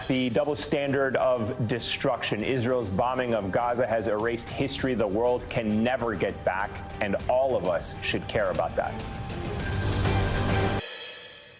the double standard of destruction. Israel's bombing of Gaza has erased history the world can never get back, and all of us should care about that.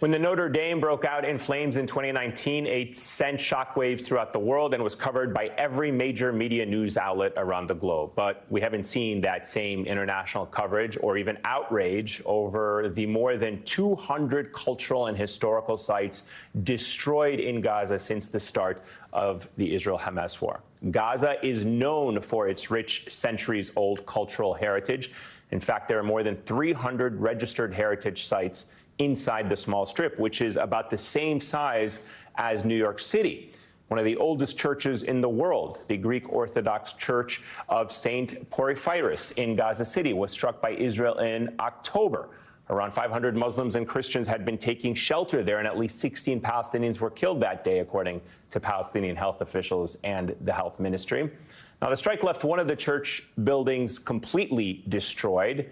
When the Notre Dame broke out in flames in 2019, it sent shockwaves throughout the world and was covered by every major media news outlet around the globe. But we haven't seen that same international coverage or even outrage over the more than 200 cultural and historical sites destroyed in Gaza since the start of the Israel-Hamas war. Gaza is known for its rich, centuries-old cultural heritage. In fact, there are more than 300 registered heritage sites inside the small strip, which is about the same size as New York City. One of the oldest churches in the world, the Greek Orthodox Church of St. Porphyrios in Gaza City, was struck by Israel in October. Around 500 Muslims and Christians had been taking shelter there, and at least 16 Palestinians were killed that day, according to Palestinian health officials and the health ministry. Now, the strike left one of the church buildings completely destroyed,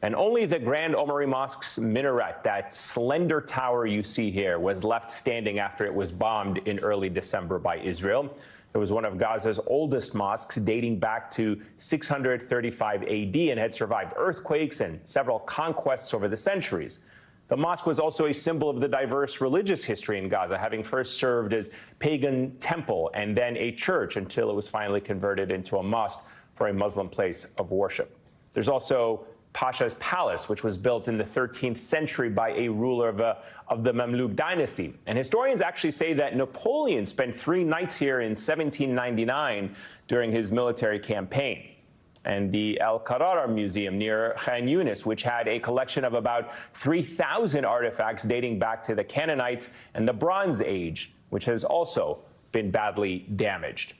and only the Grand Omari Mosque's minaret, that slender tower you see here, was left standing after it was bombed in early December by Israel. It was one of Gaza's oldest mosques, dating back to 635 AD, and had survived earthquakes and several conquests over the centuries. The mosque was also a symbol of the diverse religious history in Gaza, having first served as pagan temple and then a church until it was finally converted into a mosque for a Muslim place of worship. There's also Pasha's Palace, which was built in the 13th century by a ruler of the Mamluk dynasty. And historians actually say that Napoleon spent 3 nights here in 1799 during his military campaign. And the Al-Qarara Museum near Khan Yunis, which had a collection of about 3,000 artifacts dating back to the Canaanites and the Bronze Age, which has also been badly damaged.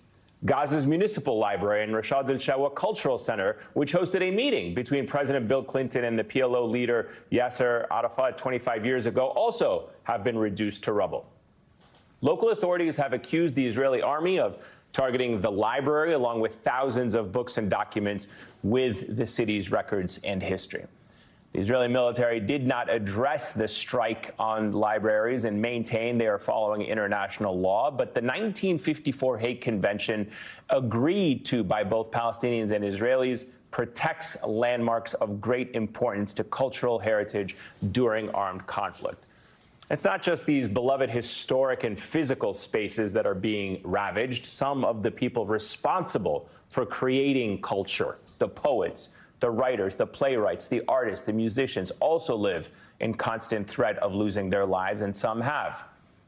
Gaza's Municipal Library and Rashad al-Shawa Cultural Center, which hosted a meeting between President Bill Clinton and the PLO leader Yasser Arafat 25 years ago, also have been reduced to rubble. Local authorities have accused the Israeli army of targeting the library, along with thousands of books and documents with the city's records and history. The Israeli military did not address the strike on libraries and maintain they are following international law, but the 1954 Hague Convention, agreed to by both Palestinians and Israelis, protects landmarks of great importance to cultural heritage during armed conflict. It's not just these beloved historic and physical spaces that are being ravaged. Some of the people responsible for creating culture, the poets, the writers, the playwrights, the artists, the musicians, also live in constant threat of losing their lives, and some have.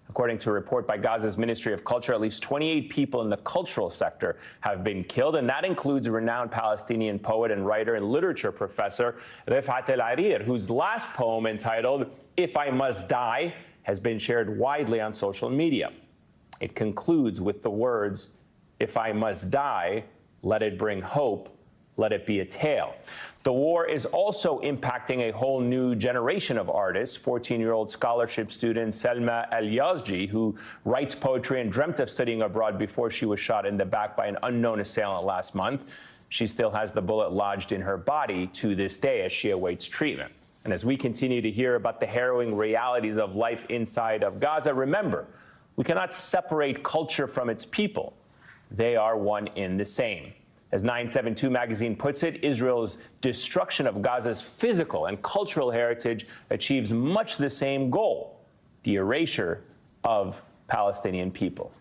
According to a report by Gaza's Ministry of Culture, at least 28 people in the cultural sector have been killed, and that includes a renowned Palestinian poet and writer and literature professor, Rifat El-Arir, whose last poem, entitled "If I Must Die," has been shared widely on social media. It concludes with the words, "If I must die, let it bring hope. Let it be a tale." The war is also impacting a whole new generation of artists. 14-year-old scholarship student Selma El-Yazji, who writes poetry and dreamt of studying abroad before she was shot in the back by an unknown assailant last month. She still has the bullet lodged in her body to this day as she awaits treatment. And as we continue to hear about the harrowing realities of life inside of Gaza, remember, we cannot separate culture from its people. They are one in the same. As 972 magazine puts it, Israel's destruction of Gaza's physical and cultural heritage achieves much the same goal: the erasure of Palestinian people.